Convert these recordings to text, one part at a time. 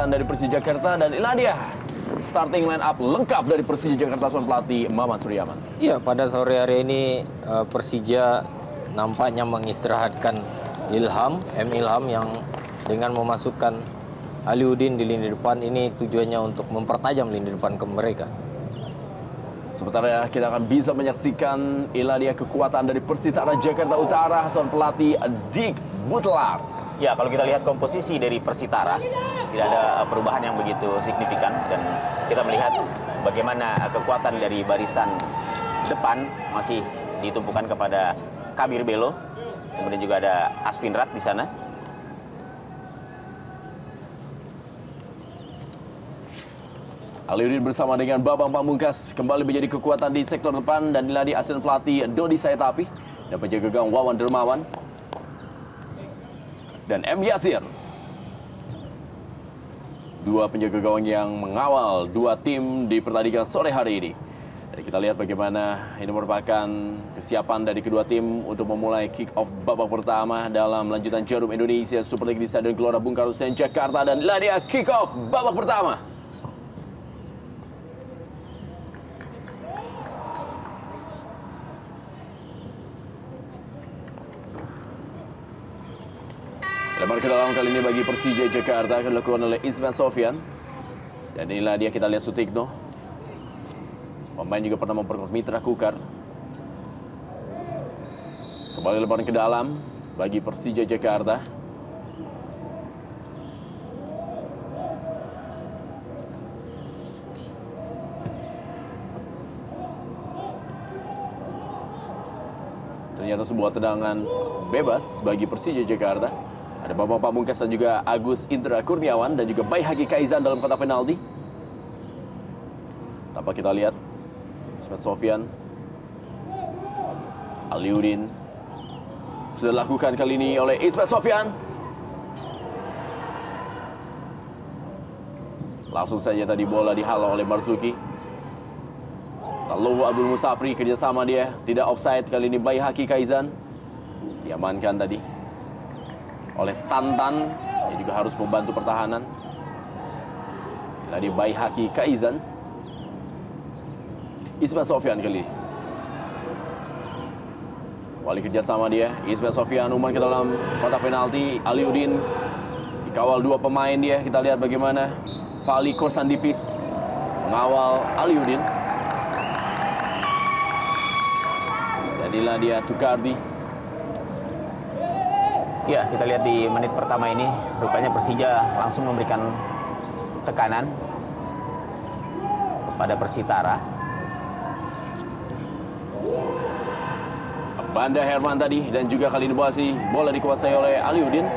kekuatan dari Persija Jakarta, dan inilah dia starting line up lengkap dari Persija Jakarta asuhan pelatih Maman Suryaman. Iya, pada sore hari ini Persija nampaknya mengistirahatkan Ilham yang dengan memasukkan Aliudin di lini depan. Ini tujuannya untuk mempertajam lini depan ke mereka. Sementara kita akan bisa menyaksikan inilah dia kekuatan dari Persitara Jakarta Utara asuhan pelatih Dik Butlar. Ya, kalau kita lihat komposisi dari Persitara, tidak ada perubahan yang begitu signifikan. Dan kita melihat bagaimana kekuatan dari barisan depan masih ditumpukan kepada Kabir Belo. Kemudian juga ada Asvin Rat di sana. Aliudin bersama dengan Babang Pamungkas kembali menjadi kekuatan di sektor depan, dan inilah di asisten pelatih Dodi Sayatapi dan penjaga gawang Wawan Dermawan dan M. Yasir. Dua penjaga gawang yang mengawal dua tim di pertandingan sore hari ini. Dan kita lihat bagaimana ini merupakan kesiapan dari kedua tim untuk memulai kick off babak pertama dalam lanjutan Jarum Indonesia Super League di Stadion Gelora Bung Karno Senayan Jakarta, dan inilah dia kick off babak pertama. Lebar ke dalam kali ini bagi Persija Jakarta akan dilakukan oleh Isman Sofyan. Dan inilah dia, kita lihat Sutikno. Pemain juga pernah memperkuat Mitra Kukar. Kembali lebaran ke dalam bagi Persija Jakarta. Ternyata sebuah tendangan bebas bagi Persija Jakarta. Ada Babang Pamungkas dan juga Agus Indra Kurniawan dan juga Baihaki Kaizan dalam kotak penalti. Tanpa kita lihat Ismet Sofyan, Aliudin sudah dilakukan kali ini oleh Ismet Sofyan. Langsung saja tadi bola dihalau oleh Marzuki. Lalu Abdul Musafri kerjasama dia, tidak offside kali ini. Baihaki Kaizan diamankan tadi oleh Tantan, yang juga harus membantu pertahanan. Tadi Baihaki Kaizan. Ismail Sofyan kali ini. Wali kerjasama dia, Ismail Sofyan umpan ke dalam kotak penalti. Aliudin dikawal dua pemain dia. Kita lihat bagaimana Fali Korsandivis mengawal Aliudin. Jadilah dia Tukardi. Ya, kita lihat di menit pertama ini, rupanya Persija langsung memberikan tekanan kepada Persitara. Banda Herman tadi, dan juga kali ini bola dikuasai oleh Aliudin.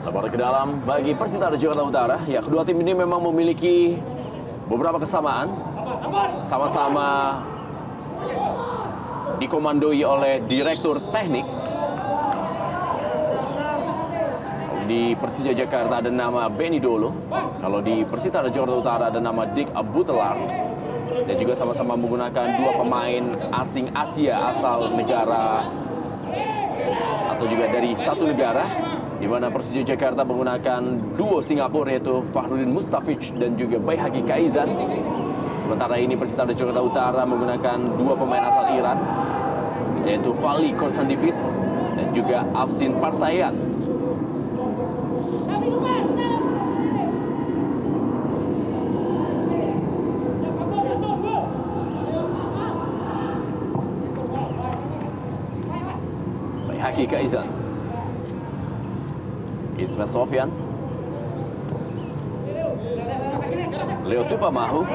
Lebar ke dalam bagi Persitara Jakarta Utara. Ya, kedua tim ini memang memiliki beberapa kesamaan. Sama-sama dikomandoi oleh direktur teknik. Di Persija Jakarta ada nama Benny Dolo. Kalau di Persitara Jakarta Utara ada nama Dik Butlar. Dan juga sama-sama menggunakan dua pemain asing Asia asal negara atau juga dari satu negara, di mana Persija Jakarta menggunakan duo Singapura yaitu Fahrudin Mustafic dan juga Baihaki Kaizan. Sementara ini Persitara Jakarta Utara menggunakan dua pemain asal Iran yaitu Fali Korsandivis dan juga Afsin Parsayan. Baihaki Kaizan, Ismail Sofyan, Leo Tupamahu,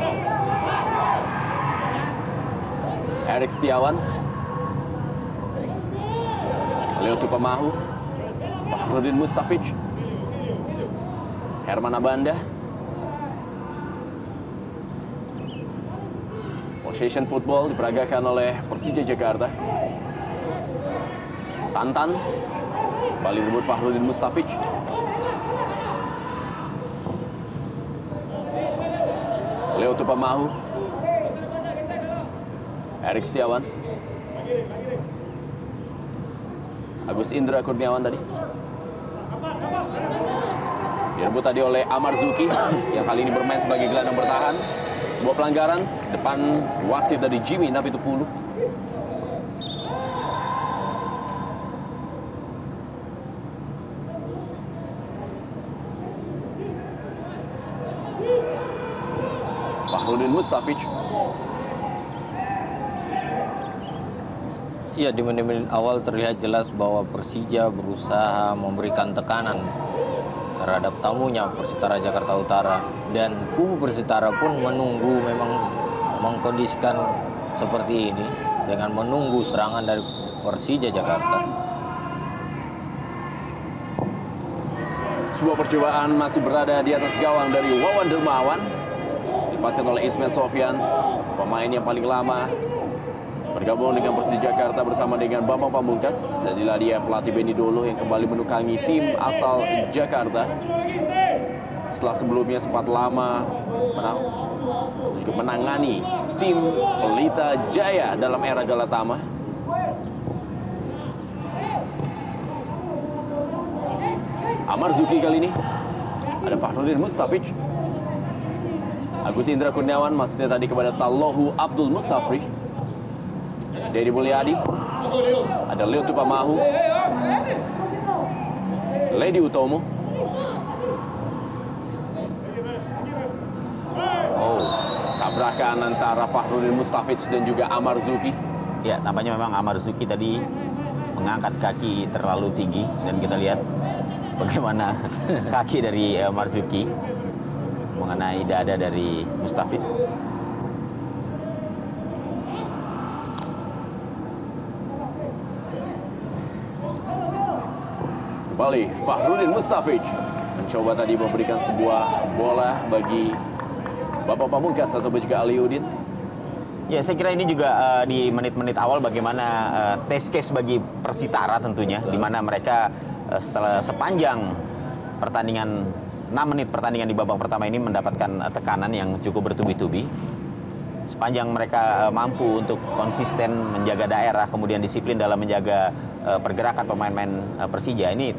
Erik Setiawan, Leo Tupamahu, Fahrudin Mustafic, Herman Abanda. Possession football diperagakan oleh Persija Jakarta. Tantan, balik rebut Fahrudin Mustafic. Leo Tupamahu, Erik Setiawan, Agus Indra Kurniawan tadi. Direbut tadi oleh Amar Zuki yang kali ini bermain sebagai gelandang bertahan. Sebuah pelanggaran depan wasit dari Jimmy Napitupulu. Fahrudin Mustafic. Ya, di menit-menit awal terlihat jelas bahwa Persija berusaha memberikan tekanan terhadap tamunya Persitara Jakarta Utara, dan kubu Persitara pun menunggu, memang mengkondisikan seperti ini dengan menunggu serangan dari Persija Jakarta. Sebuah percobaan masih berada di atas gawang dari Wawan Dermawan, dipaskan oleh Ismet Sofyan, pemain yang paling lama bergabung dengan Persija Jakarta bersama dengan Bambang Pamungkas, dan inilah dia pelatih Benny Dolo yang kembali menukangi tim asal Jakarta setelah sebelumnya sempat lama menangani tim Pelita Jaya dalam era Galatama. Amar Zuki kali ini, ada Fahrudin Mustafic, Agus Indra Kurniawan maksudnya tadi kepada Tallohu Abdul Musafri, Dedi Mulyadi, ada Leo Tupamahu, Lady Utomo. Tabrakan antara Fahrudin Mustafic dan juga Amar Zuki. Ya, tampaknya memang Amar Zuki tadi mengangkat kaki terlalu tinggi, dan kita lihat bagaimana kaki dari Amar Zuki mengenai dada dari Mustafic. Kembali Fahrudin Mustafic mencoba tadi memberikan sebuah bola bagi Bapak Pamungkas atau juga Aliudin. Ya, saya kira ini juga di menit-menit awal bagaimana test case bagi Persitara tentunya, di mana mereka sepanjang pertandingan 6 menit pertandingan di babak pertama ini mendapatkan tekanan yang cukup bertubi-tubi. Sepanjang mereka mampu untuk konsisten menjaga daerah, kemudian disiplin dalam menjaga pergerakan pemain-pemain Persija, ini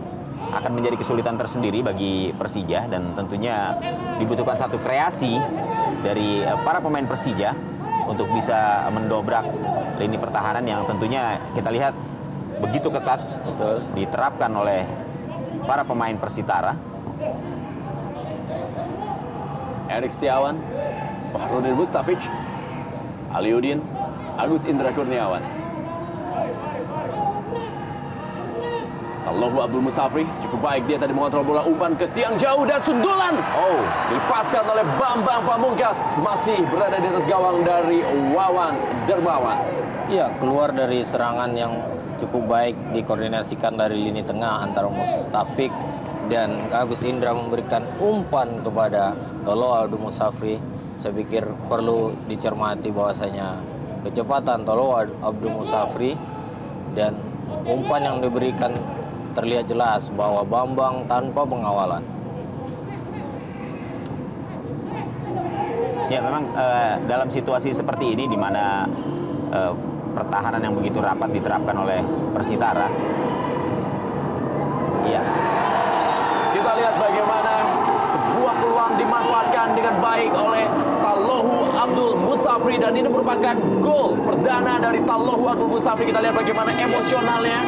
akan menjadi kesulitan tersendiri bagi Persija, dan tentunya dibutuhkan satu kreasi dari para pemain Persija untuk bisa mendobrak lini pertahanan yang tentunya kita lihat begitu ketat diterapkan oleh para pemain Persitara. Erik Setiawan, Fahrudin Mustafic, Aliudin, Agus Indra Kurniawan, Tallohu Abdul Musafri, cukup baik dia tadi mengontrol bola, umpan ke tiang jauh dan sundulan. Dilepaskan oleh Bambang Pamungkas, masih berada di atas gawang dari Wawan Dermawan. Iya, keluar dari serangan yang cukup baik dikoordinasikan dari lini tengah antara Mustafic dan Agus Indra memberikan umpan kepada Tallohu Abdul Musafri. Saya pikir perlu dicermati bahwasanya kecepatan Tallohu Abdul Musafri dan umpan yang diberikan terlihat jelas bahwa Bambang tanpa pengawalan. Ya, memang dalam situasi seperti ini di mana pertahanan yang begitu rapat diterapkan oleh Persitara. Ya. Kita lihat bagaimana sebuah peluang dimanfaatkan dengan baik oleh Tallohu Abdul Musafri, dan ini merupakan gol perdana dari Tallohu Abdul Musafri. Kita lihat bagaimana emosionalnya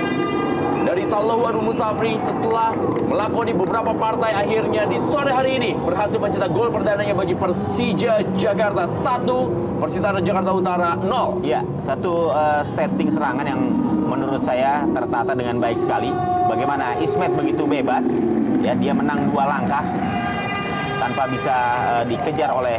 dari Tallohu Abdul Musafri setelah melakoni beberapa partai, akhirnya di sore hari ini berhasil mencetak gol perdananya bagi Persija Jakarta 1, Persitara Jakarta Utara 0. Ya, satu setting serangan yang menurut saya tertata dengan baik sekali. Bagaimana Ismet begitu bebas, ya, dia menang 2 langkah tanpa bisa dikejar oleh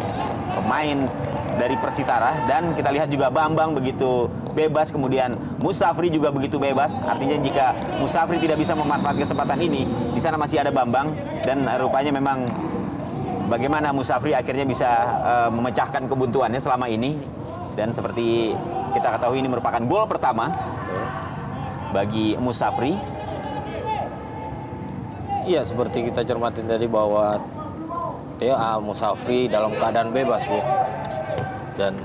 pemain dari Persitara, dan kita lihat juga Bambang begitu bebas, kemudian Musafri juga begitu bebas. Artinya jika Musafri tidak bisa memanfaatkan kesempatan ini, di sana masih ada Bambang, dan rupanya memang bagaimana Musafri akhirnya bisa memecahkan kebuntuannya selama ini, dan seperti kita ketahui ini merupakan gol pertama bagi Musafri. Iya, seperti kita cermatin tadi bahwa Musafri dalam keadaan bebas, Bu. dan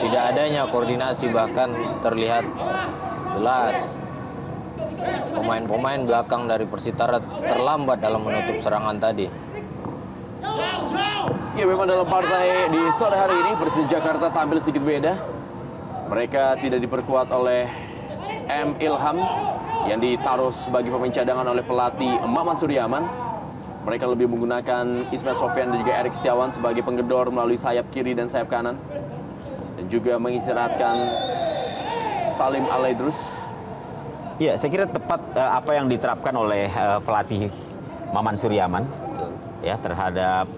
tidak adanya koordinasi, bahkan terlihat jelas pemain-pemain belakang dari Persitara terlambat dalam menutup serangan tadi. Ya, memang dalam partai di sore hari ini Persija Jakarta tampil sedikit beda. Mereka tidak diperkuat oleh M. Ilham yang ditaruh sebagai pemain cadangan oleh pelatih Maman Suryaman. Mereka lebih menggunakan Ismail Sofyan dan juga Erik Setiawan sebagai penggedor melalui sayap kiri dan sayap kanan. Dan juga mengistirahatkan Salim Alaidrus. Ya, saya kira tepat apa yang diterapkan oleh pelatih Maman Suryaman ya terhadap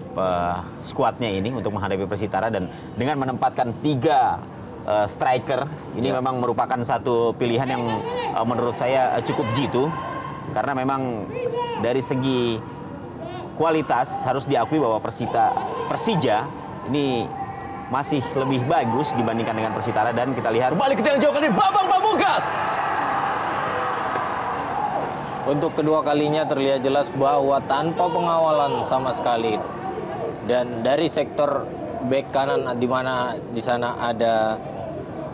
skuadnya ini untuk menghadapi Persitara, dan dengan menempatkan 3 striker ini memang merupakan satu pilihan yang menurut saya cukup jitu, karena memang dari segi kualitas harus diakui bahwa Persija ini masih lebih bagus dibandingkan dengan Persitara. Dan kita lihat Kembali ke tiang jauh kali Bambang Pamungkas. Untuk kedua kalinya terlihat jelas bahwa tanpa pengawalan sama sekali, dan dari sektor bek kanan di mana di sana ada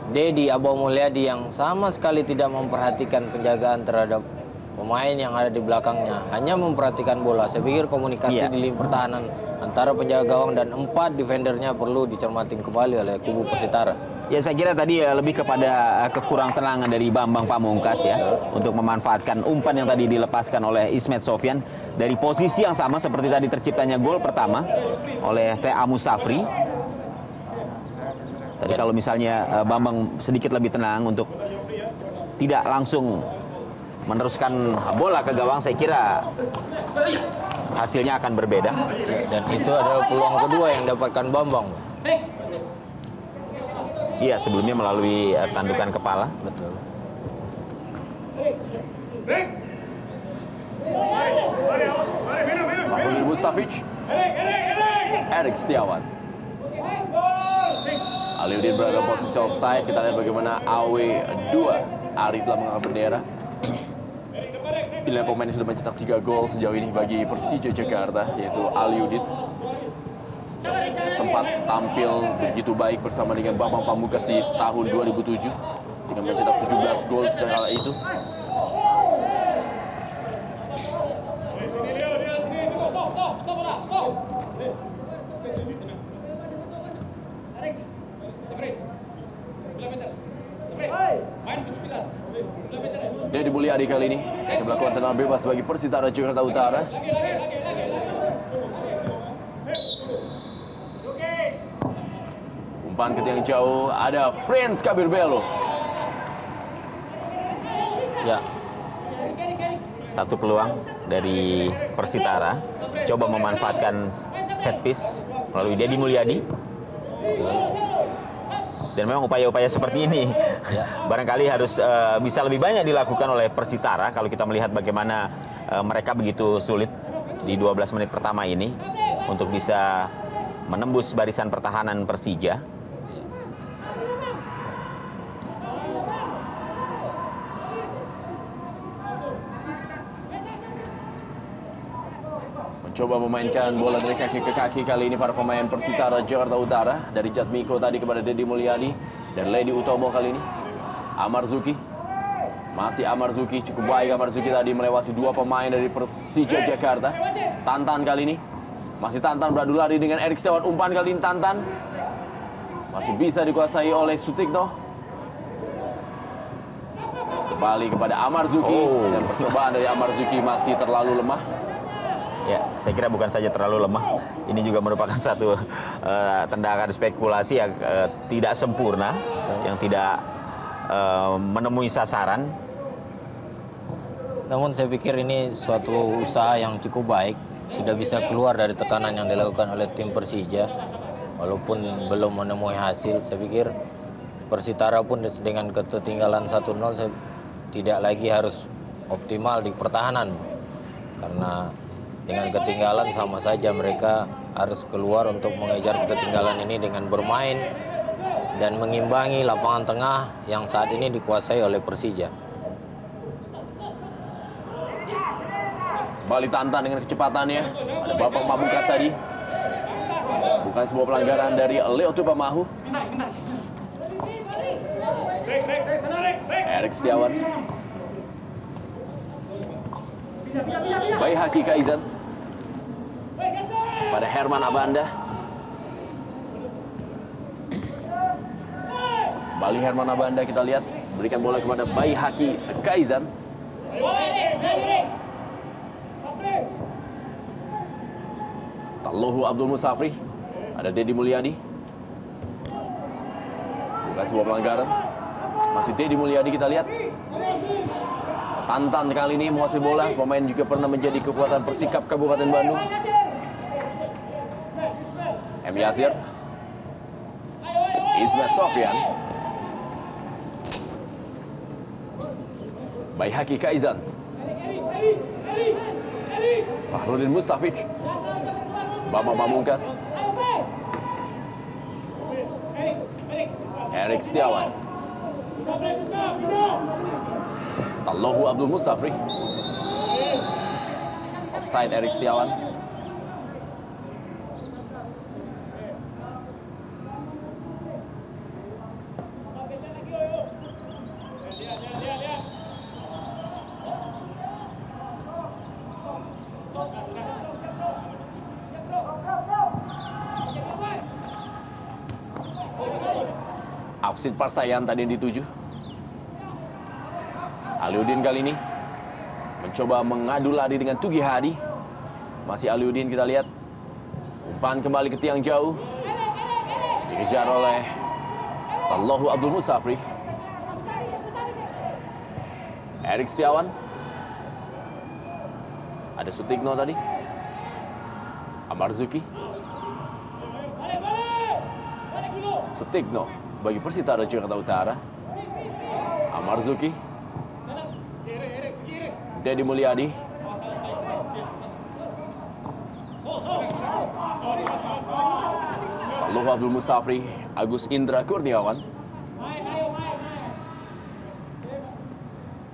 Dedi Abou Mulyadi yang sama sekali tidak memperhatikan penjagaan terhadap pemain yang ada di belakangnya, hanya memperhatikan bola. Saya pikir komunikasi di lini pertahanan antara penjaga gawang dan 4 defendernya perlu dicermati kembali oleh kubu Persitara. ya, saya kira tadi lebih kepada kekurang tenangan dari Bambang Pamungkas ya, untuk memanfaatkan umpan yang tadi dilepaskan oleh Ismet Sofyan dari posisi yang sama seperti tadi terciptanya gol pertama oleh T.A. Musafri. Tadi kalau misalnya Bambang sedikit lebih tenang untuk tidak langsung meneruskan bola ke gawang, saya kira hasilnya akan berbeda. Dan itu adalah peluang kedua yang dapatkan Bambang. Iya, sebelumnya melalui tandukan kepala. Betul. Mahfudi Mustafic, Erik Setiawan. Aliudin berada posisi offside. Kita lihat bagaimana AW2 Ari telah mengangkat bendera. Pilihan pemain yang sudah mencetak 3 gol sejauh ini bagi Persija Jakarta, yaitu Aliudin. Sempat tampil begitu baik bersama dengan Bambang Pamungkas di tahun 2007 dengan mencetak 17 gol kala itu. Dedi Mulyadi kali ini akan melakukan tendangan bebas bagi Persitara Jakarta Utara. Umpan ke tiang jauh, ada Prince Kabir Belo. Ya, Satu peluang dari Persitara, coba memanfaatkan set piece melalui Dedi Mulyadi. Dan memang upaya-upaya seperti ini barangkali harus bisa lebih banyak dilakukan oleh Persitara kalau kita melihat bagaimana mereka begitu sulit di 12 menit pertama ini untuk bisa menembus barisan pertahanan Persija. Coba memainkan bola dari kaki ke kaki kali ini para pemain Persitara Jakarta Utara. Dari Jatmiko tadi kepada Dedi Mulyadi. Dan Lady Utomo kali ini Amar Zuki. Masih Amar Zuki, cukup baik Amar Zuki tadi melewati 2 pemain dari Persija Jakarta. Tantan kali ini masih Tantan beradu lari dengan Erik Setiawan. Umpan kali ini Tantan masih bisa dikuasai oleh Sutikno. Kembali kepada Amar Zuki. Dan percobaan dari Amar Zuki masih terlalu lemah. Ya, saya kira bukan saja terlalu lemah, ini juga merupakan satu tendangan spekulasi yang tidak sempurna, yang tidak menemui sasaran. namun saya pikir ini suatu usaha yang cukup baik, sudah bisa keluar dari tekanan yang dilakukan oleh tim Persija. Walaupun belum menemui hasil, saya pikir Persitara pun dengan ketertinggalan 1-0 tidak lagi harus optimal di pertahanan. Karena dengan ketinggalan sama saja mereka harus keluar untuk mengejar ketertinggalan ini dengan bermain dan mengimbangi lapangan tengah yang saat ini dikuasai oleh Persija. Kembali Tantan dengan kecepatannya. Ada Bambang Pamungkas tadi. Bukan sebuah pelanggaran dari Leo Tupamahu. Erik Setiawan. Baik Haki Kaizan. Pada Herman Abanda. Kembali Herman Abanda, kita lihat. Berikan bola kepada Bayi Haki Kaizan. Tallohu Abdul Musafri. Ada Dedi Mulyadi. Bukan sebuah pelanggaran. Masih Dedi Mulyadi, kita lihat. Tantan kali ini menguasai bola. Pemain juga pernah menjadi kekuatan Persikap Kabupaten Bandung. M. Yasir. Ismet Sofyan. Bayi Haki Kaizan. Fahrudin Mustafic. Bambang Pamungkas. Erik Setiawan. Tallohu Abdul Musafri. Offside Erik Setiawan. Afsid Parsayan tadi yang dituju. Aliudin kali ini mencoba mengadu lari dengan Tugi Hadi. Masih Aliudin, kita lihat. Umpan kembali ke tiang jauh. Dikejar oleh Tallohu Abdul Musafri. Erik Setiawan. Ada Sutikno tadi. Amarzuki. Sutikno bagi Persitara Jakarta Utara. Amarzuki. Dedi Mulyadi. Tallohu Abdul Musafri. Agus Indra Kurniawan.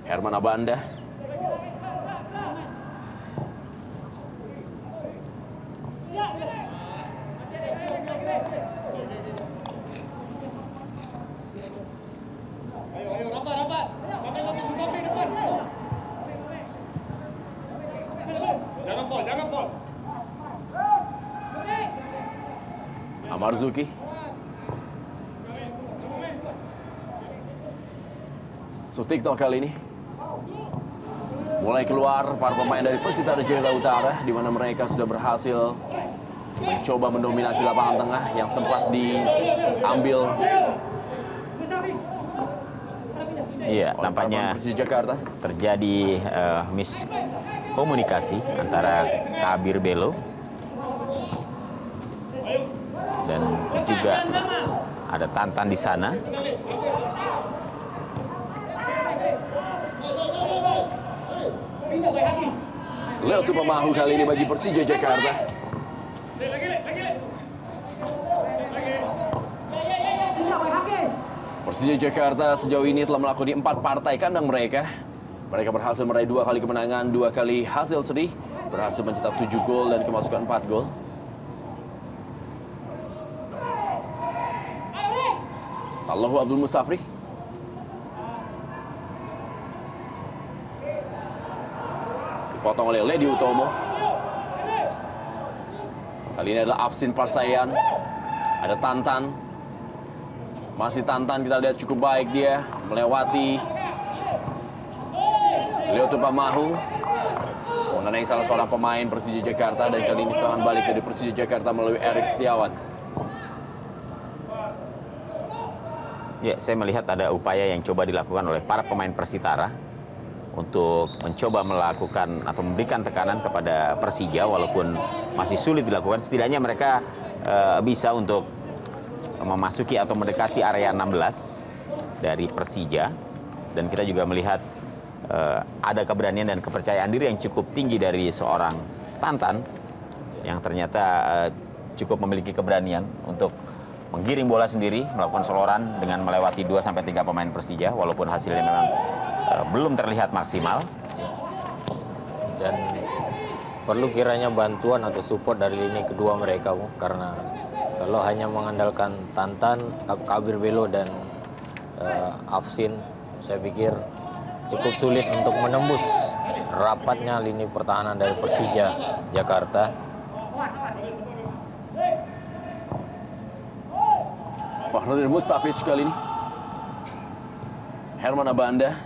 Herman Abanda. Amarzuki. Sutikno kali ini mulai keluar para pemain dari Persitara Jakarta Utara, di mana mereka sudah berhasil mencoba mendominasi lapangan tengah yang sempat diambil. Iya, nampaknya Persija Jakarta terjadi miskomunikasi antara Kabir Belo dan juga ada Tantan di sana. Leo Tupamahu kali ini bagi Persija Jakarta. Persija Jakarta sejauh ini telah melakoni 4 partai kandang mereka. Mereka berhasil meraih 2 kali kemenangan, 2 kali hasil seri, berhasil mencetak 7 gol dan kemasukan 4 gol. Tallohu Abdul Musafri. Dipotong oleh Ledi Utomo. Kali ini adalah Afsin Parsayan. Ada Tantan. Masih Tantan, kita lihat cukup baik dia melewati Leo Tupamahu, mengenai salah seorang pemain Persija Jakarta, dan kali ini serangan balik dari Persija Jakarta melalui Erik Setiawan. Ya, saya melihat ada upaya yang coba dilakukan oleh para pemain Persitara untuk mencoba melakukan atau memberikan tekanan kepada Persija, walaupun masih sulit dilakukan. Setidaknya mereka bisa untuk memasuki atau mendekati area 16 dari Persija, dan kita juga melihat ada keberanian dan kepercayaan diri yang cukup tinggi dari seorang Tantan yang ternyata cukup memiliki keberanian untuk menggiring bola sendiri, melakukan soloran dengan melewati 2-3 pemain Persija, walaupun hasilnya memang belum terlihat maksimal. Dan perlu kiranya bantuan atau support dari lini kedua mereka, karena Kalau hanya mengandalkan Tantan, Kabir Belo dan Afsin, saya pikir cukup sulit untuk menembus rapatnya lini pertahanan dari Persija Jakarta. Fahrudin Mustafiz kali ini. Herman Abanda.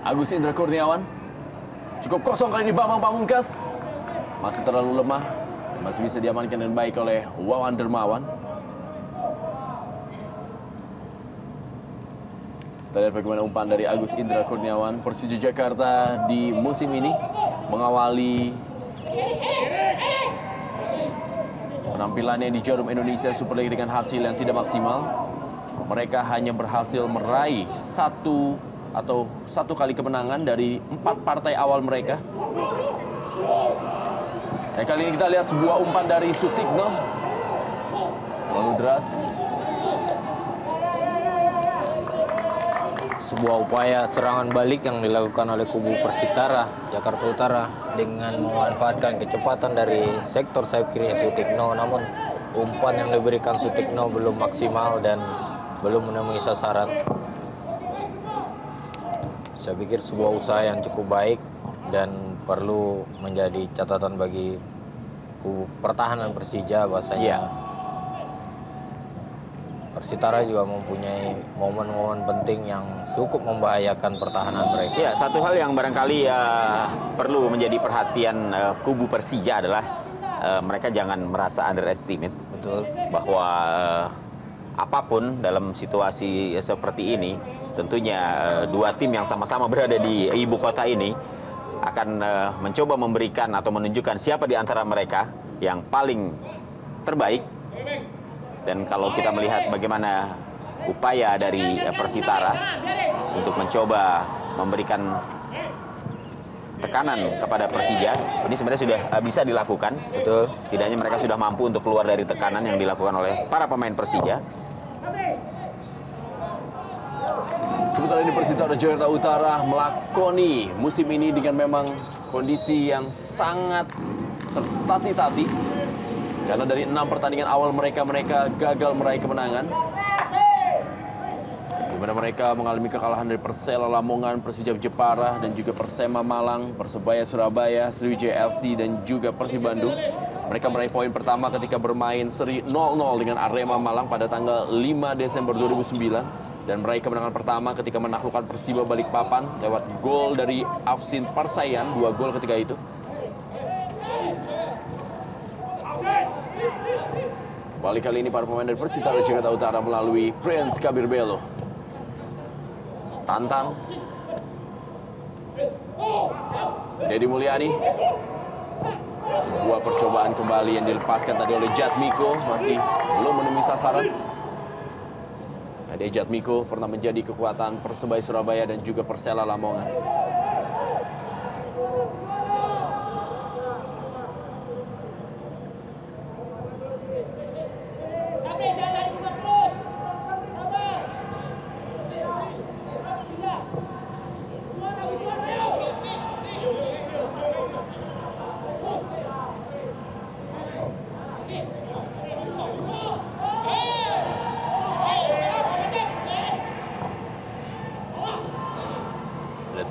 Agus Indra Kurniawan. Cukup kosong kali ini Bambang Pamungkas. Masih terlalu lemah. Masih bisa diamankan dengan baik oleh Wawan Dermawan. Kita lihat bagaimana umpan dari Agus Indra Kurniawan. Persija Jakarta di musim ini mengawali penampilannya di Jarum Indonesia Super League dengan hasil yang tidak maksimal. Mereka hanya berhasil meraih satu kali kemenangan dari 4 partai awal mereka. Dan kali ini kita lihat sebuah umpan dari Sutikno. Terlalu deras. Sebuah upaya serangan balik yang dilakukan oleh kubu Persitara Jakarta Utara dengan memanfaatkan kecepatan dari sektor sayap kiri Sutikno, namun umpan yang diberikan Sutikno belum maksimal dan belum menemui sasaran. Saya pikir sebuah usaha yang cukup baik dan perlu menjadi catatan bagi kubu pertahanan Persija, bahwasanya Persitara juga mempunyai momen-momen penting yang cukup membahayakan pertahanan mereka. Ya, satu hal yang barangkali perlu menjadi perhatian kubu Persija adalah mereka jangan merasa underestimate. Betul. Bahwa apapun dalam situasi seperti ini, tentunya dua tim yang sama-sama berada di ibu kota ini akan mencoba memberikan atau menunjukkan siapa di antara mereka yang paling terbaik. Dan kalau kita melihat bagaimana upaya dari Persitara untuk mencoba memberikan tekanan kepada Persija, ini sebenarnya sudah bisa dilakukan. Betul. Setidaknya mereka sudah mampu untuk keluar dari tekanan yang dilakukan oleh para pemain Persija. Sementara ini Persitara Jakarta Utara melakoni musim ini dengan memang kondisi yang sangat tertati-tati. Karena dari 6 pertandingan awal mereka gagal meraih kemenangan. Di mana mereka mengalami kekalahan dari Persela Lamongan, Persija Jepara, dan juga Persema Malang, Persebaya Surabaya, Sriwijaya FC, dan juga Persib Bandung. Mereka meraih poin pertama ketika bermain seri 0-0 dengan Arema Malang pada tanggal 5 Desember 2009. Dan meraih kemenangan pertama ketika menaklukkan Persiba Balikpapan lewat gol dari Afsin Parsayan, 2 gol ketika itu. Balik kali ini para pemain dari Persitara Jakarta Utara melalui Prince Kabir Belo. Tantan. Deddy Mulyadi. Sebuah percobaan kembali yang dilepaskan tadi oleh Jatmiko, masih belum menemui sasaran. Ade Jatmiko pernah menjadi kekuatan Persebaya Surabaya dan juga Persela Lamongan.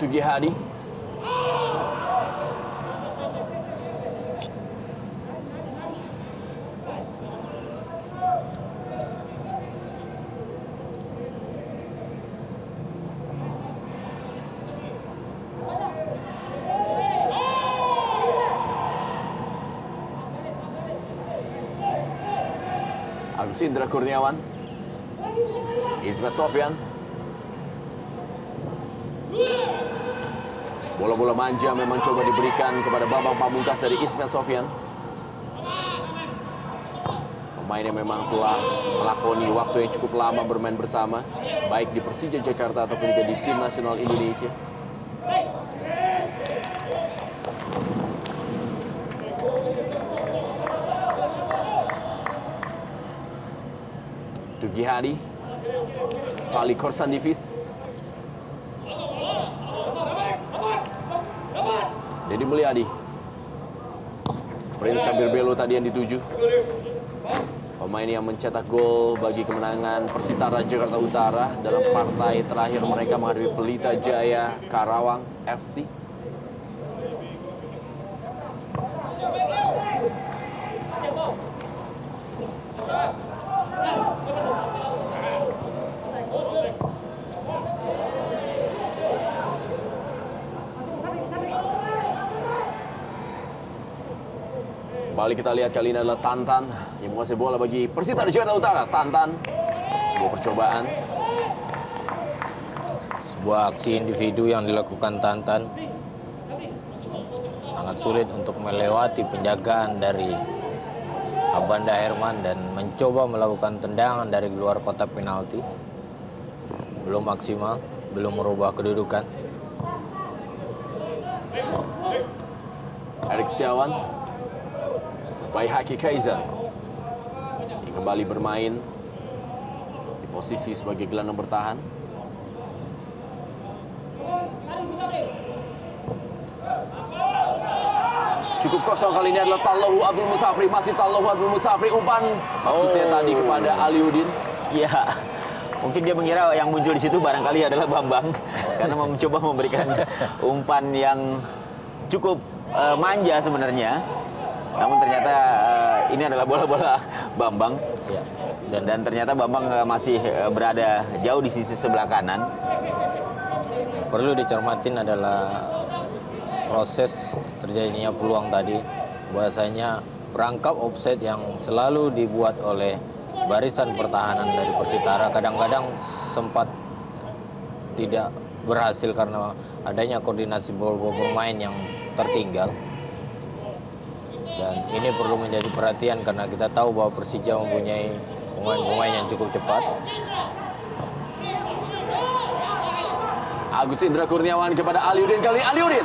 Tugi Hadi. Agus Indra Kurniawan. Ismet Sofyan. Bola-bola manja memang coba diberikan kepada Bambang Pamungkas dari Ismet Sofyan. Pemain yang memang telah melakoni waktu yang cukup lama bermain bersama, baik di Persija Jakarta ataupun juga di tim nasional Indonesia. Tugi Hadi, Fali Korsandivis. Deddy Mulyadi. Prince Kabir Belo tadi yang dituju. Pemain yang mencetak gol bagi kemenangan Persitara Jakarta Utara dalam partai terakhir mereka menghadapi Pelita Jaya Karawang FC. Kembali kita lihat kali ini adalah Tantan yang menguasai bola bagi Persitara Jakarta Utara. Tantan, sebuah percobaan. Sebuah aksi individu yang dilakukan Tantan. Sangat sulit untuk melewati penjagaan dari Abanda Herman dan mencoba melakukan tendangan dari luar kotak penalti. Belum maksimal, belum merubah kedudukan. Erik Setiawan. Baihaki Kaizan yang kembali bermain di posisi sebagai gelandang bertahan. Cukup kosong kali ini adalah Tallohu Abdul Musafri. Masih Tallohu Abdul Musafri. Umpan maksudnya tadi kepada Aliuddin. Ya, mungkin dia mengira yang muncul di situ barangkali adalah Bambang karena mencoba memberikan umpan yang cukup manja sebenarnya. Namun ternyata ini adalah bola-bola Bambang. Ya. Dan ternyata Bambang masih berada jauh di sisi sebelah kanan. Perlu dicermatin adalah proses terjadinya peluang tadi. Bahwasanya perangkap offside yang selalu dibuat oleh barisan pertahanan dari Persitara kadang-kadang sempat tidak berhasil karena adanya koordinasi bola bermain yang tertinggal. Dan ini perlu menjadi perhatian karena kita tahu bahwa Persija mempunyai pemain-pemain yang cukup cepat. Agus Indra Kurniawan kepada Aliuddin kali ini. Aliuddin.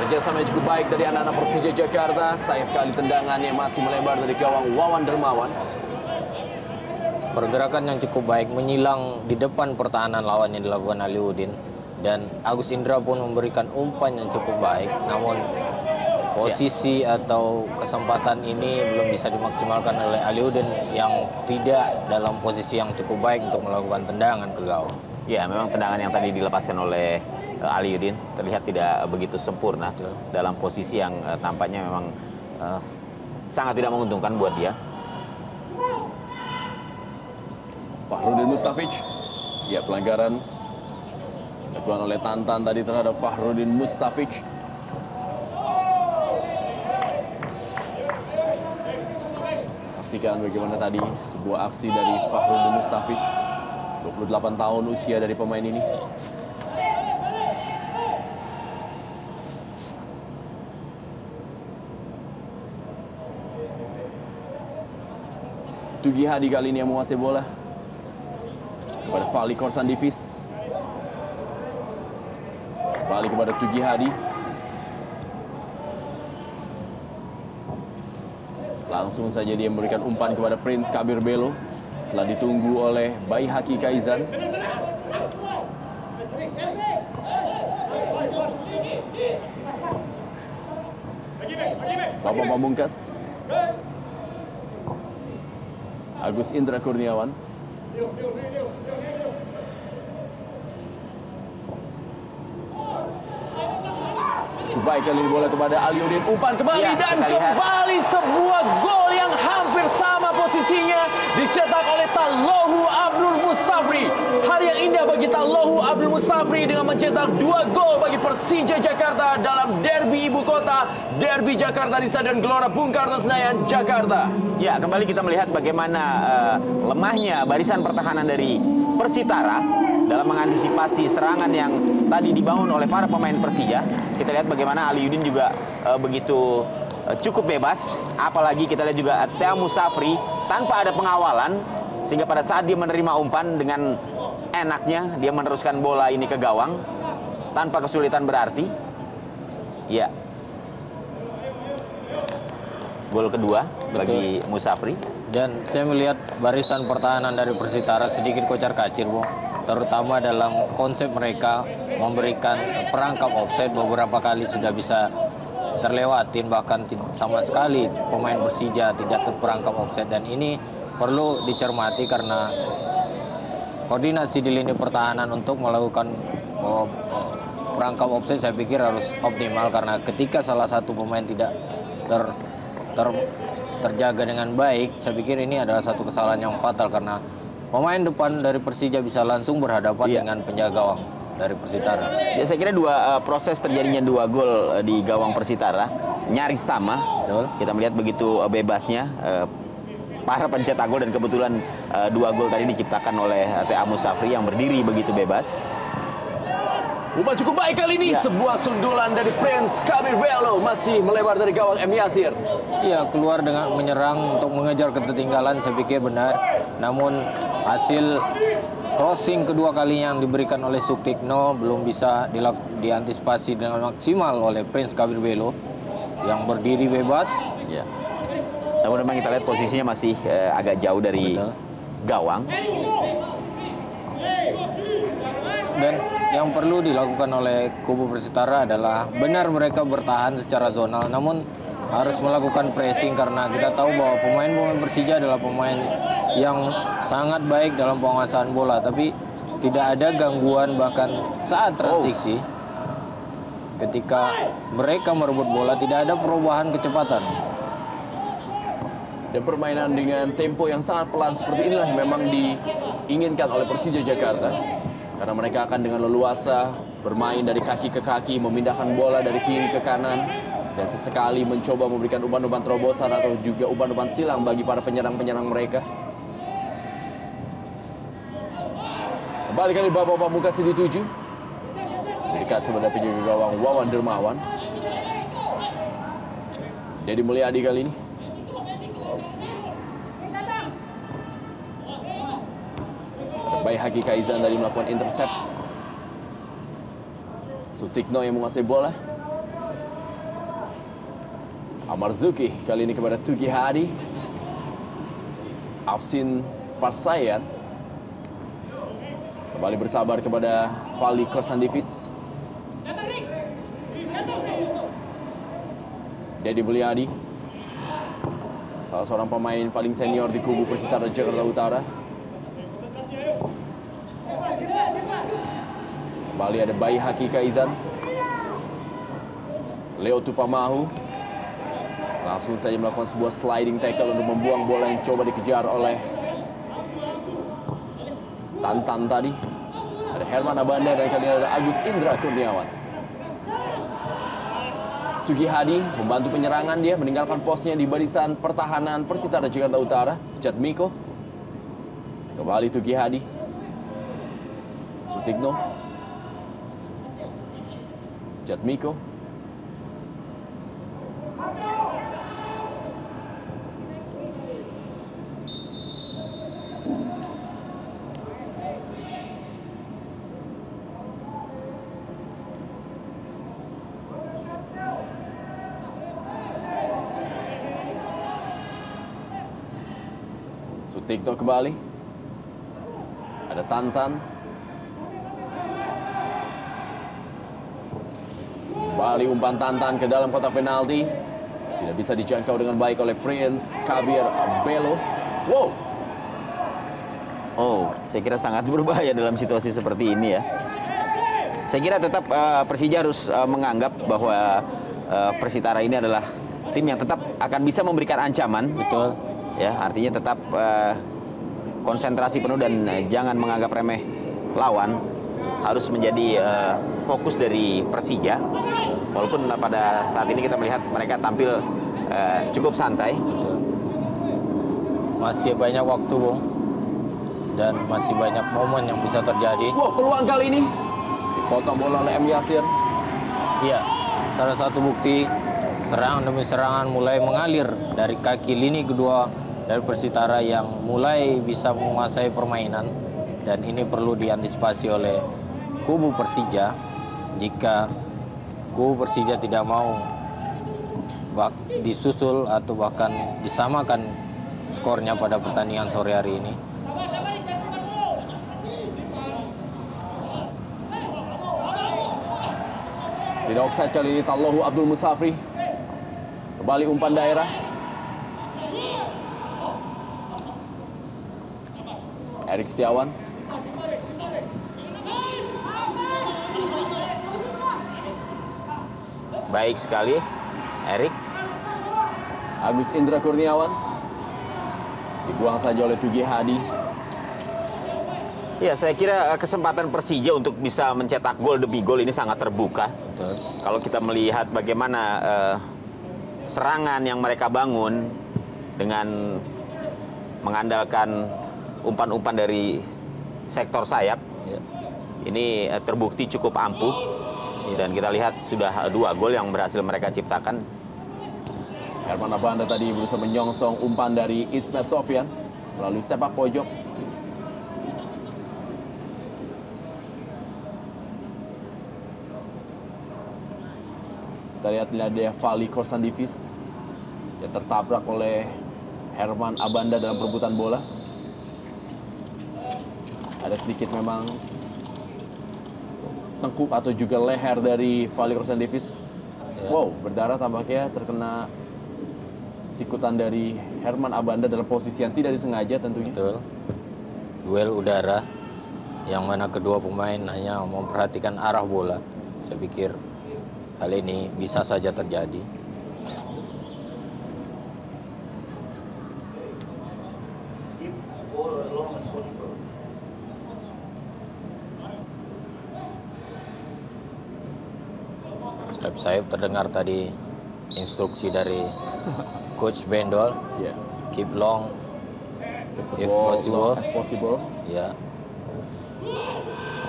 Kerjasama yang cukup baik dari anak-anak Persija Jakarta. Sayang sekali tendangannya masih melebar dari gawang Wawan Dermawan. Pergerakan yang cukup baik menyilang di depan pertahanan lawan yang dilakukan Aliuddin. Dan Agus Indra pun memberikan umpan yang cukup baik. Namun posisi atau kesempatan ini belum bisa dimaksimalkan oleh Aliuddin yang tidak dalam posisi yang cukup baik untuk melakukan tendangan ke gawang. Ya, memang tendangan yang tadi dilepaskan oleh Aliuddin terlihat tidak begitu sempurna. Betul. Dalam posisi yang tampaknya memang sangat tidak menguntungkan buat dia. Fahrudin Mustafic. Ya, pelanggaran dilakukan oleh Tantan tadi terhadap Fahrudin Mustafic. Saksikan bagaimana tadi sebuah aksi dari Fahrudin Mustafic. 28 tahun usia dari pemain ini. Tugi Hadi kali ini yang menguasai bola kepada Fali Korsan Divis. Balik kepada Tugi Hadi. Langsung saja dia memberikan umpan kepada Prince Kabir Belo. Telah ditunggu oleh Baihaki Kaizan. Bapak Pamungkas. Agus Indra Kurniawan. Cukup baik kali ini bola kepada Aliuddin. Umpan kembali Ya, dan kita lihat. kembali sebuah gol yang hampir sama posisinya dicetak oleh Tallohu Abdul Musafri. Hari yang indah bagi Tallohu Abdul Musafri dengan mencetak 2 gol bagi Persija Jakarta dalam derby ibu kota, derby Jakarta di Stadion Gelora Bung Karno Senayan, Jakarta. Ya, kembali kita melihat bagaimana lemahnya barisan pertahanan dari Persitara dalam mengantisipasi serangan yang tadi dibangun oleh para pemain Persija. Kita lihat bagaimana Aliuddin juga begitu cukup bebas. Apalagi kita lihat juga Thea Musafri tanpa ada pengawalan. Sehingga pada saat dia menerima umpan dengan enaknya dia meneruskan bola ini ke gawang tanpa kesulitan berarti. Ya. Gol kedua bagi Musafri. Dan saya melihat barisan pertahanan dari Persitara sedikit kocar-kacir, Bu. terutama dalam konsep mereka memberikan perangkap offside beberapa kali sudah bisa terlewatin, bahkan sama sekali pemain Persija tidak terperangkap offside, dan ini perlu dicermati karena koordinasi di lini pertahanan untuk melakukan perangkap offside saya pikir harus optimal, karena ketika salah satu pemain tidak terjaga dengan baik, saya pikir ini adalah satu kesalahan yang fatal karena pemain depan dari Persija bisa langsung berhadapan dengan penjaga gawang dari Persitara. Ya, saya kira proses terjadinya 2 gol di gawang Persitara nyaris sama. Betul. Kita melihat begitu bebasnya para pencetak gol, dan kebetulan 2 gol tadi diciptakan oleh T.A. Musafri yang berdiri begitu bebas. Umpan cukup baik kali ini, sebuah sundulan dari Prince Kabir Bello masih melebar dari gawang M. Yasir. Iya, keluar dengan menyerang untuk mengejar ketertinggalan, saya pikir benar. Namun hasil crossing kedua kalinya yang diberikan oleh Sutikno belum bisa diantisipasi dengan maksimal oleh Prince Kabir Bello yang berdiri bebas. Ya. Namun memang kita lihat posisinya masih agak jauh dari gawang. Dan yang perlu dilakukan oleh kubu Persitara adalah benar mereka bertahan secara zonal, namun harus melakukan pressing karena kita tahu bahwa pemain-pemain Persija adalah pemain yang sangat baik dalam penguasaan bola, tapi tidak ada gangguan bahkan saat transisi. Ketika mereka merebut bola tidak ada perubahan kecepatan. Dan permainan dengan tempo yang sangat pelan seperti inilah yang memang diinginkan oleh Persija Jakarta. Karena mereka akan dengan leluasa bermain dari kaki ke kaki, memindahkan bola dari kiri ke kanan, dan sesekali mencoba memberikan umpan-umpan terobosan atau juga umpan-umpan silang bagi para penyerang-penyerang mereka. Kembali kali Bapak Pamungkas dituju. Dekat kepada penjaga gawang Wawan Dermawan. Dedi Mulyadi kali ini. Baik Haki Kaizan tadi melakukan intercept. Sutikno yang menguasai bola. Amarzuki kali ini kepada Tugi Hadi. Afsin Parsayan. Kembali bersabar kepada Fali Korsandivis. Dedi Mulyadi, salah seorang pemain paling senior di kubu Persitara Jakarta Utara. Kembali ada Bayi Haki Kaizan. Leo Tupamahu langsung saja melakukan sebuah sliding tackle untuk membuang bola yang coba dikejar oleh Tantan tadi. Ada Herman Abanda dan kali ini ada Agus Indra Kurniawan. Tugi Hadi membantu penyerangan, dia meninggalkan posnya di barisan pertahanan Persitara Jakarta Utara. Jatmiko. Kembali Tugi Hadi. Sutikno. Jatmiko. Sutikno kembali. Ada Tantan. Kembali umpan Tantan ke dalam kotak penalti. Tidak bisa dijangkau dengan baik oleh Prince Kabir Bello. Wow. Oh, saya kira sangat berbahaya dalam situasi seperti ini ya. Saya kira tetap Persija harus menganggap bahwa Persitara ini adalah tim yang tetap akan bisa memberikan ancaman. Betul. Ya, artinya tetap konsentrasi penuh dan jangan menganggap remeh lawan. Harus menjadi fokus dari Persija. Walaupun pada saat ini kita melihat mereka tampil cukup santai. Betul. Masih banyak waktu, Bung. Dan masih banyak momen yang bisa terjadi. Wow, peluang kali ini dipotong bola oleh M. Yasir. Iya, salah satu bukti serangan demi serangan mulai mengalir dari kaki lini kedua dari Persitara yang mulai bisa menguasai permainan, dan ini perlu diantisipasi oleh kubu Persija jika kubu Persija tidak mau disusul atau bahkan disamakan skornya pada pertandingan sore hari ini. Tidak offside kali ini, Tallohu Abdul Musafri. Kembali umpan daerah. Erik Setiawan. Baik sekali, Erik. Agus Indra Kurniawan. Dibuang saja oleh Tugi Hadi. Ya, saya kira kesempatan Persija untuk bisa mencetak gol demi gol ini sangat terbuka. Betul. Kalau kita melihat bagaimana serangan yang mereka bangun dengan mengandalkan umpan-umpan dari sektor sayap, Ya. ini terbukti cukup ampuh. Ya. Dan kita lihat sudah 2 gol yang berhasil mereka ciptakan. Herman Abanda tadi berusaha menyongsong umpan dari Ismet Sofyan melalui sepak pojok. Kita lihat ini ada Fali Korsandivis yang tertabrak oleh Herman Abanda dalam perebutan bola. Ada sedikit memang tengkuk atau juga leher dari Fali Korsandivis. Ya. Wow, berdarah tampaknya terkena sikutan dari Herman Abanda dalam posisi yang tidak disengaja tentunya. Betul. Duel udara yang mana kedua pemain hanya memperhatikan arah bola. Saya pikir hal ini bisa saja terjadi. Sayap-sayap terdengar tadi instruksi dari Coach Bendol, Ya. keep long, if Ball possible. long as possible. Ya.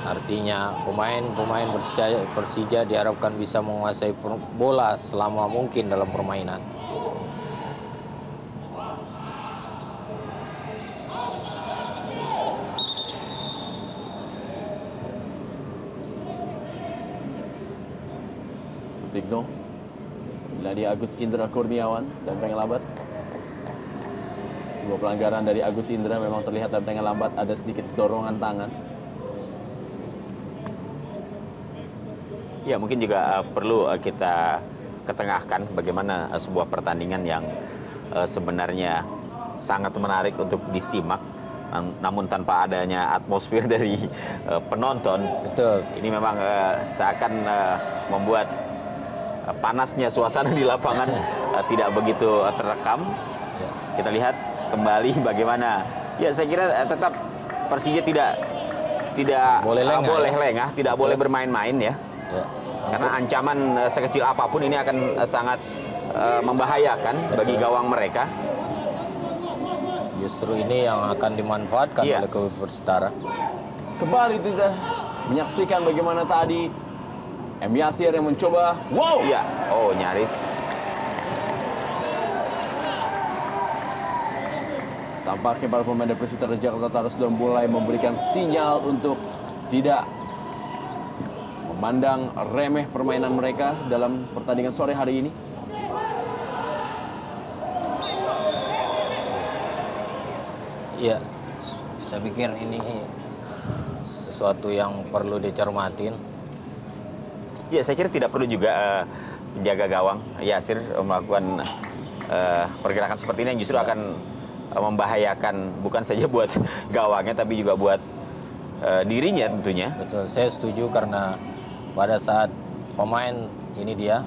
Artinya pemain Persija diharapkan bisa menguasai bola selama mungkin dalam permainan. Sutikno. Dari Agus Indra Kurniawan dan pengen lambat. Sebuah pelanggaran dari Agus Indra memang terlihat dalam pengen lambat, ada sedikit dorongan tangan. Ya, mungkin juga perlu kita ketengahkan bagaimana sebuah pertandingan yang sebenarnya sangat menarik untuk disimak, namun tanpa adanya atmosfer dari penonton. Betul. Ini memang seakan membuat panasnya suasana di lapangan tidak begitu terekam. Ya. Kita lihat kembali bagaimana. Ya, saya kira tetap Persija tidak Boleh lengah, lengah, tidak boleh bermain-main ya. Ya. Karena ancaman sekecil apapun ini akan sangat membahayakan bagi Betul. gawang mereka. Justru ini yang akan dimanfaatkan Iya. oleh klub Persitara. Kembali kita menyaksikan bagaimana tadi M. Yasir yang mencoba. Wow! Iya, oh nyaris. Tampaknya para pemain dari Persitara Jakarta Utara sudah mulai memberikan sinyal untuk tidak memandang remeh permainan mereka dalam pertandingan sore hari ini. Iya, saya pikir ini sesuatu yang perlu dicermatin. Ya, saya kira tidak perlu juga menjaga gawang Yasir melakukan pergerakan seperti ini yang justru akan membahayakan bukan saja buat gawangnya tapi juga buat dirinya tentunya. Betul, saya setuju karena pada saat pemain ini dia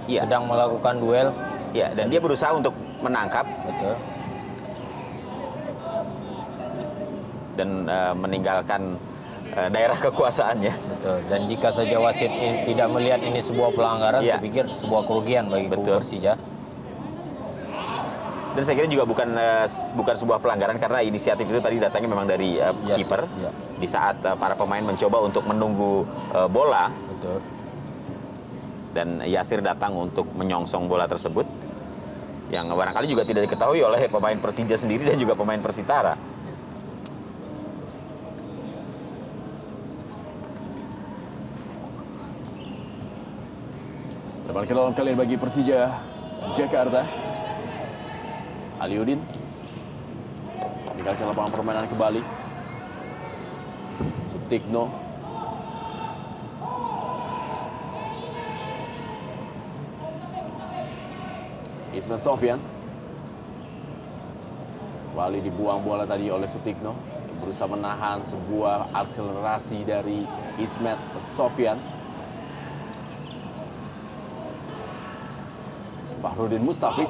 Iya. sedang melakukan duel. Ya, dan dia berusaha untuk menangkap Betul. dan meninggalkan daerah kekuasaannya. Betul. Dan jika saja wasit tidak melihat ini sebuah pelanggaran, Iya. saya pikir sebuah kerugian bagi kubu Betul. Persija. Dan saya kira juga bukan sebuah pelanggaran karena inisiatif itu tadi datangnya memang dari Iya, kiper. iya. Di saat para pemain mencoba untuk menunggu bola Betul. dan Yasir datang untuk menyongsong bola tersebut yang barangkali juga tidak diketahui oleh pemain Persija sendiri dan juga pemain Persitara. Lebar ke dalam kalian bagi Persija Jakarta. Aliudin dikasih lapangan permainan kembali. Sutikno. Ismet Sofyan. Kembali dibuang bola tadi oleh Sutikno. Berusaha menahan sebuah akselerasi dari Ismet Sofyan. Fahrudin Mustafic.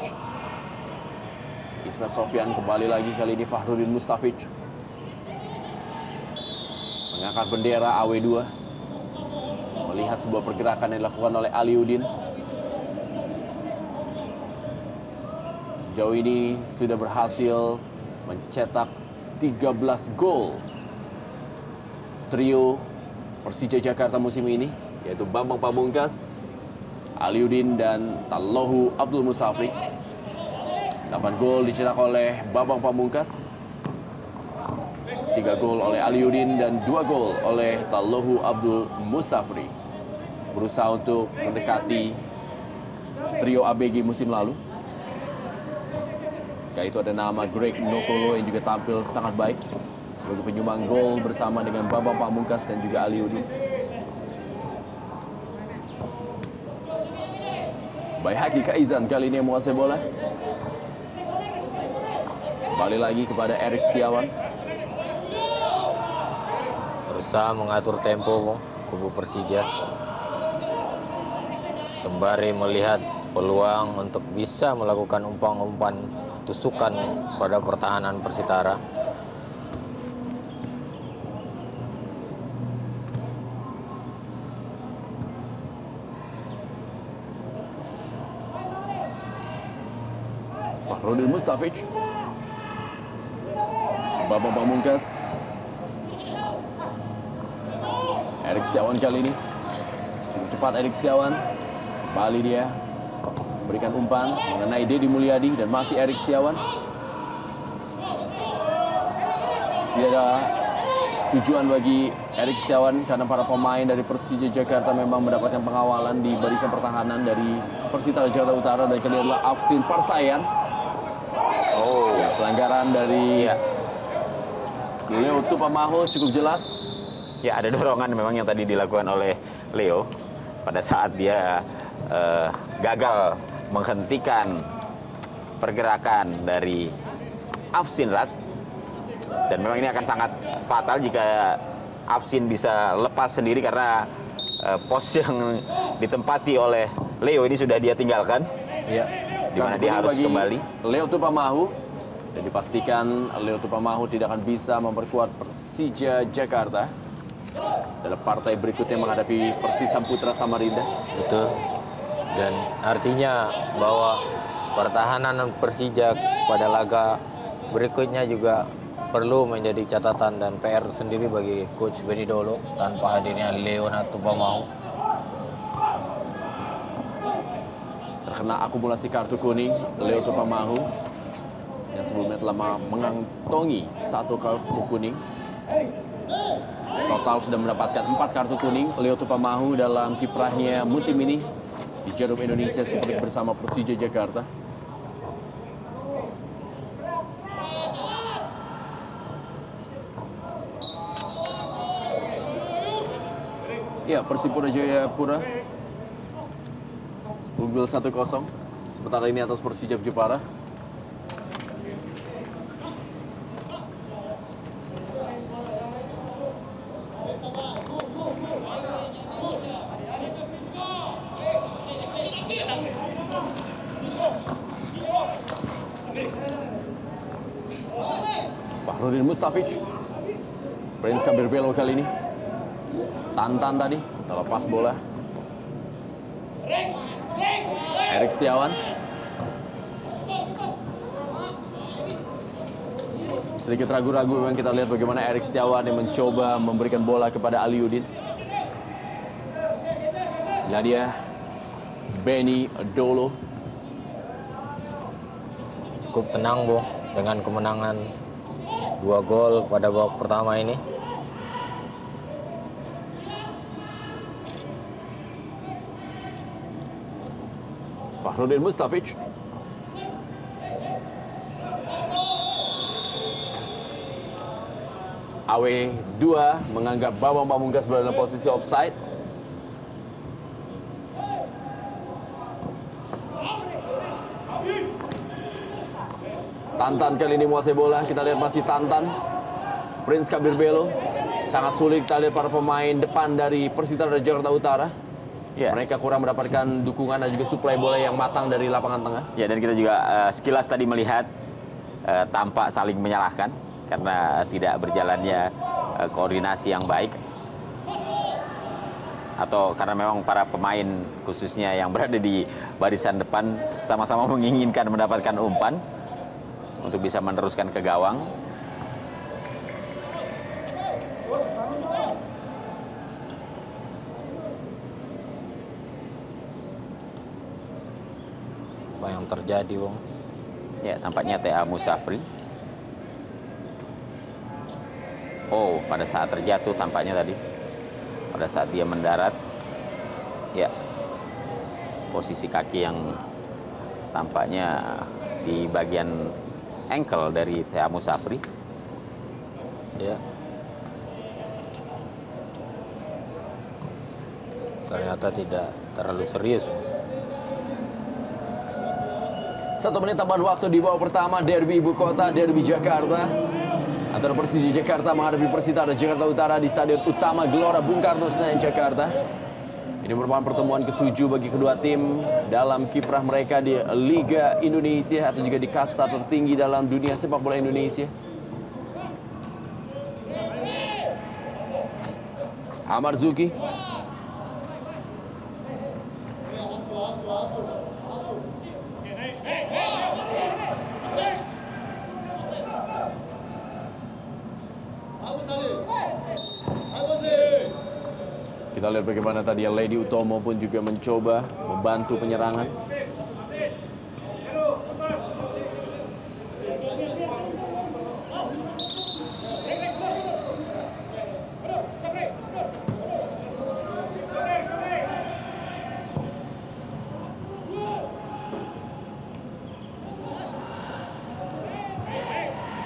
Ismet Sofyan kembali lagi, kali ini Fahrudin Mustafic. Mengangkat bendera AW2. Melihat sebuah pergerakan yang dilakukan oleh Aliuddin. Sejauh ini sudah berhasil mencetak 13 gol trio Persija Jakarta musim ini, yaitu Bambang Pamungkas, Aliuddin, dan Tallohu Abdul Musafri. 8 gol dicetak oleh Bambang Pamungkas, 3 gol oleh Aliuddin, dan 2 gol oleh Tallohu Abdul Musafri. Berusaha untuk mendekati trio ABG musim lalu. Itu ada nama Greg Nokolo yang juga tampil sangat baik sebagai penyumbang gol bersama dengan Bambang Pamungkas dan juga Aliuddin. Baihaki Kaizan kali ini yang menguasai bola. Kembali lagi kepada Erik Setiawan. Berusaha mengatur tempo kubu Persija, sembari melihat peluang untuk bisa melakukan umpan-umpan tusukan pada pertahanan Persitara. Fahrudin Mustafic. Bambang Pamungkas. Erik Setiawan kali ini. Cukup cepat Erik Setiawan. Kembali dia. Berikan umpan mengenai Deddy Mulyadi dan masih Erik Setiawan. Tidak ada tujuan bagi Erik Setiawan karena para pemain dari Persija Jakarta memang mendapatkan pengawalan di barisan pertahanan dari Persitara Jakarta Utara, dan kali adalah Afsin Parsayan. Pelanggaran dari Leo Tupamaho cukup jelas. Ya, ada dorongan memang yang tadi dilakukan oleh Leo pada saat dia gagal menghentikan pergerakan dari Afsin Rat, dan memang ini akan sangat fatal jika Afsin bisa lepas sendiri karena pos yang ditempati oleh Leo ini sudah dia tinggalkan, di mana dia harus kembali. Leo Tupamaho, dan dipastikan Leo Tupamaho tidak akan bisa memperkuat Persija Jakarta dalam partai berikutnya menghadapi Persisam Putra Samarinda. Betul. Dan artinya bahwa pertahanan Persija pada laga berikutnya juga perlu menjadi catatan dan PR sendiri bagi Coach Benny Dolo tanpa hadirnya Leonard Tupamaho. Terkena akumulasi kartu kuning, Leo Tupamaho yang sebelumnya telah mengantongi 1 kartu kuning. Total sudah mendapatkan 4 kartu kuning Leo Tupamaho dalam kiprahnya musim ini di Jarum Indonesia Super League bersama Persija Jakarta. Ya, Persipura Jayapura unggul 1-0. Sementara ini atas Persija Jepara. Fahrudin Mustafic. Prince Kabir Belo kali ini. Tantan tadi, terlepas bola. Erik Setiawan. Sedikit ragu-ragu memang kita lihat bagaimana Erik Setiawan yang mencoba memberikan bola kepada Aliuddin. Nah dia, Benny Dolo. Cukup tenang, Bung, dengan kemenangan 2 gol pada babak pertama ini. Fahrudin Mustafic. AW2 menganggap Bambang Pamungkas berada dalam posisi offside. Tantan kali ini menguasai bola. Kita lihat masih Tantan. Prince Kabir Belo. Sangat sulit kita lihat para pemain depan dari Persita Jakarta Utara. Ya. Mereka kurang mendapatkan dukungan dan juga suplai bola yang matang dari lapangan tengah. Ya, dan kita juga sekilas tadi melihat tampak saling menyalahkan karena tidak berjalannya koordinasi yang baik. Atau karena memang para pemain khususnya yang berada di barisan depan sama-sama menginginkan mendapatkan umpan untuk bisa meneruskan ke gawang. Apa yang terjadi, Bung? Ya, tampaknya TA Musafri. Oh, pada saat terjatuh tampaknya tadi. Pada saat dia mendarat. Ya. Posisi kaki yang tampaknya di bagian ankle dari TA Musafri. Ya. Ternyata tidak terlalu serius. 1 menit tambahan waktu di babak pertama derby ibu kota, derby Jakarta. Antara Persija Jakarta menghadapi Persita Jakarta Utara di Stadion Utama Gelora Bung Karno Senayan Jakarta. Ini merupakan pertemuan ke-7 bagi kedua tim dalam kiprah mereka di Liga Indonesia atau juga di kasta tertinggi dalam dunia sepak bola Indonesia. Ahmad Zuki. Kita lihat bagaimana tadi Lady Utomo pun juga mencoba membantu penyerangan.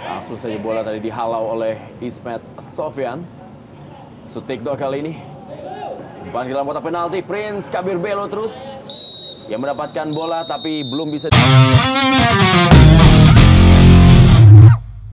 Langsung saja bola tadi dihalau oleh Ismet Sofyan. Sutikdo kali ini. Umpan di dalam kotak penalti, Prince Kabir Belo terus yang mendapatkan bola tapi belum bisa